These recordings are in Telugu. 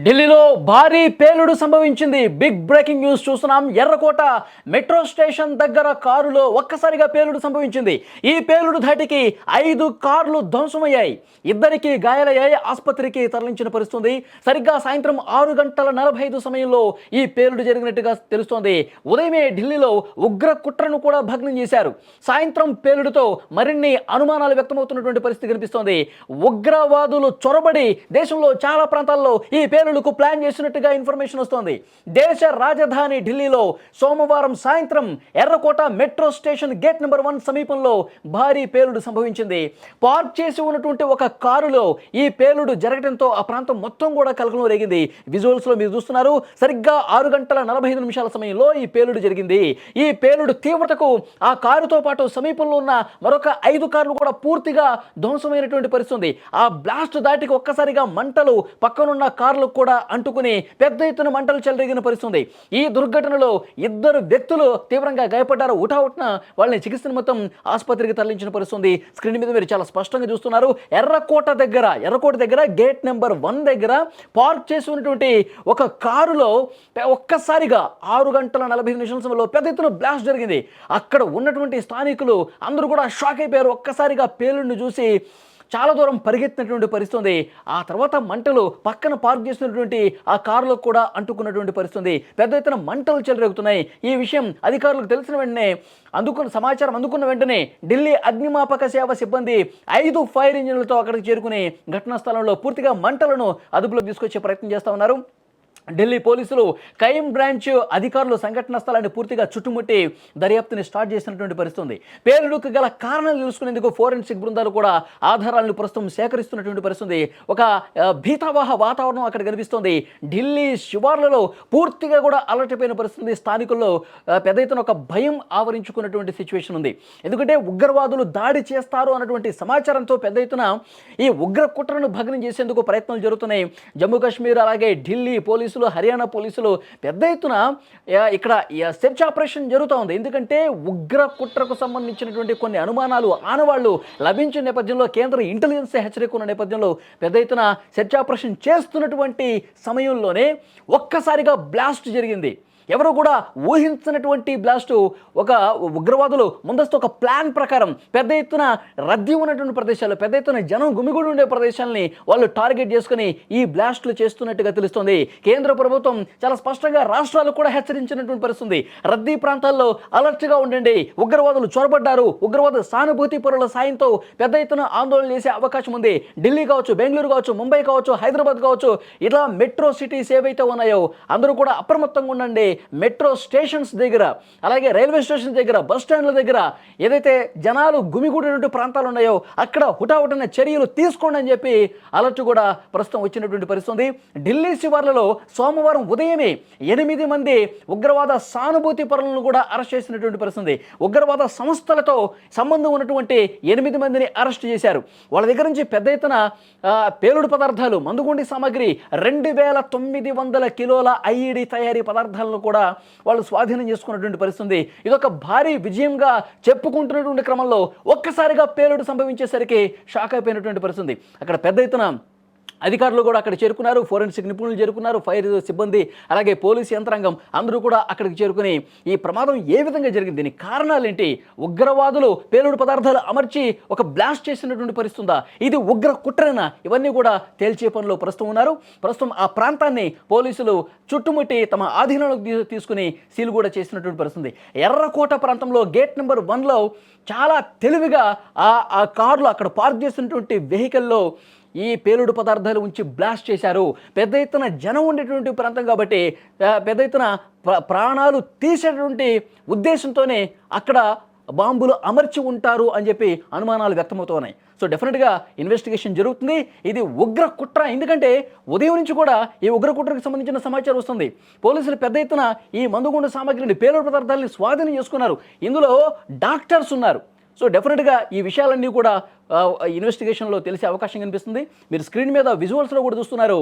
ఢిల్లీలో భారీ పేలుడు సంభవించింది. బిగ్ బ్రేకింగ్ న్యూస్ చూస్తున్నాం. ఎర్రకోట మెట్రో స్టేషన్ దగ్గర కారులో ఒక్కసారిగా పేలుడు సంభవించింది. ఈ పేలుడు ధాటికి 5 కార్లు ధ్వంసమయ్యాయి. ఇద్దరికి గాయాలయ్యాయి. ఆసుపత్రికి తరలించిన పరిస్థితుంది. సరిగ్గా సాయంత్రం 6:45 సమయంలో ఈ పేలుడు జరిగినట్టుగా తెలుస్తోంది. ఉదయమే ఢిల్లీలో ఉగ్ర కుట్రను కూడా భగ్నం చేశారు. సాయంత్రం పేలుడుతో మరిన్ని అనుమానాలు వ్యక్తమవుతున్నటువంటి పరిస్థితి కనిపిస్తోంది. ఉగ్రవాదులు చొరబడి దేశంలో చాలా ప్రాంతాల్లో ఈ పేలుడుకు ప్లాన్ చేసినట్టుగా ఇన్ఫర్మేషన్ వస్తోంది. దేశ రాజధాని ఢిల్లీలో సోమవారం సాయంత్రం ఎర్రకోట మెట్రో స్టేషన్ గేట్ నెంబర్ 1 సమీపంలో భారీ పేలుడు సంభవించింది. పార్క్ చేసి ఉన్నటువంటి ఒక కారులో ఈ పేలుడు జరగడంతో ఆ ప్రాంతం మొత్తం కూడా కలకలం రేగింది. విజువల్స్ లో మీరు చూస్తున్నారు. సరిగ్గా 6:45 సమయంలో ఈ పేలుడు జరిగింది. ఈ పేలుడు తీవ్రతకు ఆ కారుతో పాటు సమీపంలో ఉన్న మరొక 5 కార్లు కూడా పూర్తిగా ధ్వంసమైనటువంటి పరిస్థితి. ఆ బ్లాస్ట్ దాటికి ఒక్కసారిగా మంటలు పక్కనున్న కార్లు కూడా అంటుకుని పెద్ద ఎత్తున మంటలు చెలరేగిన పరిస్థితి. ఈ దుర్ఘటనలో 2 వ్యక్తులు తీవ్రంగా గాయపడ్డారు. ఉటావుట్న వాళ్ళని చికిత్స నిమిత్తం ఆసుపత్రికి తరలించిన పరిస్థితి. స్క్రీన్ మీద మీరు చాలా స్పష్టంగా చూస్తున్నారు. ఎర్రకోట దగ్గర గేట్ నెంబర్ 1 దగ్గర పార్క్ చేసి ఉన్నటువంటి ఒక కారులో ఒక్కసారిగా 6:45 సమయంలో పెద్ద ఎత్తున బ్లాస్ట్ జరిగింది. అక్కడ ఉన్నటువంటి స్థానికులు అందరూ కూడా షాక్ అయిపోయారు. ఒక్కసారిగా పేలుడిని చూసి చాలా దూరం పరిగెత్తినటువంటి పరిస్థితి. ఆ తర్వాత మంటలు పక్కన పార్క్ చేసినటువంటి ఆ కారులో కూడా అంటుకున్నటువంటి పరిస్థితి. పెద్ద ఎత్తున మంటలు చెలరేగుతున్నాయి. ఈ విషయం అధికారులకు తెలిసిన వెంటనే సమాచారం అందుకున్న వెంటనే ఢిల్లీ అగ్నిమాపక సేవ సిబ్బంది 5 ఫైర్ ఇంజిన్లతో అక్కడికి చేరుకుని ఘటనా స్థలంలో పూర్తిగా మంటలను అదుపులోకి తీసుకొచ్చే ప్రయత్నం చేస్తూ ఉన్నారు. ఢిల్లీ పోలీసులు క్రైమ్ బ్రాంచ్ అధికారులు సంఘటన స్థలాన్ని పూర్తిగా చుట్టుముట్టి దర్యాప్తుని స్టార్ట్ చేసినటువంటి పరిస్థితి. పేలుడుకు గల కారణాలు తెలుసుకునేందుకు ఫోరెన్సిక్ బృందాలు కూడా ఆధారాలను ప్రస్తుతం సేకరిస్తున్నటువంటి పరిస్థితి. ఒక భీతావహ వాతావరణం అక్కడ కనిపిస్తోంది. ఢిల్లీ శివార్లలో పూర్తిగా కూడా అలర్ట్ అయిపోయిన పరిస్థితి. స్థానికుల్లో పెద్ద ఎత్తున ఒక భయం ఆవరించుకున్నటువంటి సిచ్యువేషన్ ఉంది. ఎందుకంటే ఉగ్రవాదులు దాడి చేస్తారు అన్నటువంటి సమాచారంతో పెద్ద ఎత్తున ఈ ఉగ్ర కుట్రను భగ్నం చేసేందుకు ప్రయత్నాలు జరుగుతున్నాయి. జమ్మూ కాశ్మీర్ అలాగే ఢిల్లీ పోలీసులు, హర్యానా పోలీసులు పెద్ద ఎత్తున ఇక్కడ సెర్చ్ ఆపరేషన్ జరుగుతూ ఉంది. ఎందుకంటే ఉగ్ర కుట్రకు సంబంధించినటువంటి కొన్ని అనుమానాలు, ఆనవాళ్లు లభించిన నేపథ్యంలో కేంద్ర ఇంటెలిజెన్స్ హెచ్చరిక ఉన్న నేపథ్యంలో పెద్ద ఎత్తున సెర్చ్ ఆపరేషన్ చేస్తున్నటువంటి సమయంలోనే ఒక్కసారిగా బ్లాస్ట్ జరిగింది. ఎవరు కూడా ఊహించినటువంటి బ్లాస్టు. ఒక ఉగ్రవాదులు ముందస్తు ఒక ప్లాన్ ప్రకారం పెద్ద ఎత్తున రద్దీ ఉన్నటువంటి ప్రదేశాలు, పెద్ద ఎత్తున జనం గుమిగూడి ఉండే ప్రదేశాలని వాళ్ళు టార్గెట్ చేసుకుని ఈ బ్లాస్టులు చేస్తున్నట్టుగా తెలుస్తుంది. కేంద్ర ప్రభుత్వం చాలా స్పష్టంగా రాష్ట్రాలకు కూడా హెచ్చరించినటువంటి పరిస్థితి. రద్దీ ప్రాంతాల్లో అలర్ట్గా ఉండండి, ఉగ్రవాదులు చొరబడ్డారు, ఉగ్రవాద సానుభూతి పరుల సాయంతో పెద్ద ఎత్తున ఆందోళన చేసే అవకాశం ఉంది. ఢిల్లీ కావచ్చు, బెంగళూరు కావచ్చు, ముంబై కావచ్చు, హైదరాబాద్ కావచ్చు, ఇలా మెట్రో సిటీస్ ఏవైతే ఉన్నాయో అందరూ కూడా అప్రమత్తంగా ఉండండి. మెట్రో స్టేషన్స్ దగ్గర, అలాగే రైల్వే స్టేషన్ దగ్గర, బస్ స్టాండ్ల దగ్గర ఏదైతే జనాలు గుమిగూడినటువంటి ప్రాంతాలు ఉన్నాయో అక్కడ హుటాహుటిన చర్యలు తీసుకోండి అని చెప్పి అలర్ట్ కూడా ప్రస్తుతం వచ్చినటువంటి పరిస్థితి. ఢిల్లీ శివార్లలో సోమవారం ఉదయమే 8 మంది ఉగ్రవాద సానుభూతి పరులను కూడా అరెస్ట్ చేసినటువంటి పరిస్థితి. ఉగ్రవాద సంస్థలతో సంబంధం ఉన్నటువంటి 8 మందిని అరెస్ట్ చేశారు. వాళ్ళ దగ్గర నుంచి పెద్ద ఎత్తున పేలుడు పదార్థాలు, మందుగుండి సామాగ్రి, 2900 కిలోల ఐఈడి తయారీ పదార్థాలను కూడా వాళ్ళు స్వాధీనం చేసుకున్నటువంటి పరిస్థితి. ఇదొక భారీ విజయంగా చెప్పుకుంటున్నటువంటి క్రమంలో ఒక్కసారిగా పేలుడు సంభవించేసరికి షాక్ అయిపోయినటువంటి పరిస్థితి. అక్కడ పెద్ద ఎత్తున అధికారులు కూడా అక్కడ చేరుకున్నారు. ఫోరెన్సిక్ నిపుణులు చేరుకున్నారు. ఫైర్ సిబ్బంది అలాగే పోలీసు యంత్రాంగం అందరూ కూడా అక్కడికి చేరుకుని ఈ ప్రమాదం ఏ విధంగా జరిగింది, దీని కారణాలు ఏంటి, ఉగ్రవాదులు పేలుడు పదార్థాలు అమర్చి ఒక బ్లాస్ట్ చేసినటువంటి పరిస్థితుందా, ఇది ఉగ్ర కుట్రేనా, ఇవన్నీ కూడా తేల్చే పనిలో ప్రస్తుతం ఉన్నారు. ప్రస్తుతం ఆ ప్రాంతాన్ని పోలీసులు చుట్టుముట్టి తమ ఆధీనంలోకి తీసుకుని సీల్ కూడా చేసినటువంటి పరిస్థితి. ఎర్రకోట ప్రాంతంలో గేట్ నెంబర్ 1లో చాలా తెలివిగా ఆ కార్లు అక్కడ పార్క్ చేసినటువంటి వెహికల్లో ఈ పేలుడు పదార్థాలు ఉంచి బ్లాస్ట్ చేశారు. పెద్ద ఎత్తున జనం ఉండేటువంటి ప్రాంతం కాబట్టి పెద్ద ఎత్తున ప్రాణాలు తీసేటువంటి ఉద్దేశంతోనే అక్కడ బాంబులు అమర్చి ఉంటారు అని చెప్పి అనుమానాలు వ్యక్తమవుతున్నాయి. సో డెఫినెట్గా ఇన్వెస్టిగేషన్ జరుగుతుంది. ఇది ఉగ్ర కుట్ర. ఎందుకంటే ఉదయం నుంచి కూడా ఈ ఉగ్ర కుట్రకు సంబంధించిన సమాచారం వస్తుంది. పోలీసులు పెద్ద ఎత్తున ఈ మందుగుండు సామాగ్రిని, పేలుడు పదార్థాలని స్వాధీనం చేసుకున్నారు. ఇందులో డాక్టర్స్ ఉన్నారు. సో డెఫినెట్గా ఈ విషయాలన్నీ కూడా ఇన్వెస్టిగేషన్లో తెలిసే అవకాశం కనిపిస్తుంది. మీరు స్క్రీన్ మీద విజువల్స్లో కూడా చూస్తున్నారు.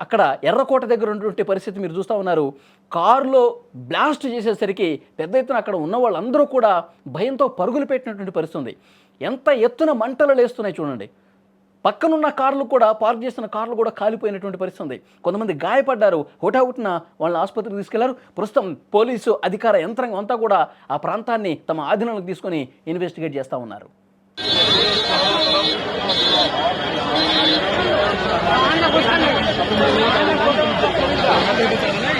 అక్కడ ఎర్రకోట దగ్గర ఉన్నటువంటి పరిస్థితి మీరు చూస్తూ ఉన్నారు. కారులో బ్లాస్ట్ చేసేసరికి పెద్ద ఎత్తున అక్కడ ఉన్న వాళ్ళందరూ కూడా భయంతో పరుగులు పెట్టినటువంటి పరిస్థితి. ఎంత ఎత్తున మంటలు లేస్తున్నాయి చూడండి. పక్కనున్న కార్లు కూడా, పార్క్ చేసిన కార్లు కూడా కాలిపోయినటువంటి పరిస్థితి ఉంది. కొంతమంది గాయపడ్డారు. హుటాహుటిన వాళ్ళని ఆసుపత్రికి తీసుకెళ్లారు. ప్రస్తుతం పోలీసు అధికార యంత్రాంగం అంతా కూడా ఆ ప్రాంతాన్ని తమ ఆధీనంలోకి తీసుకొని ఇన్వెస్టిగేట్ చేస్తూ ఉన్నారు. Ana,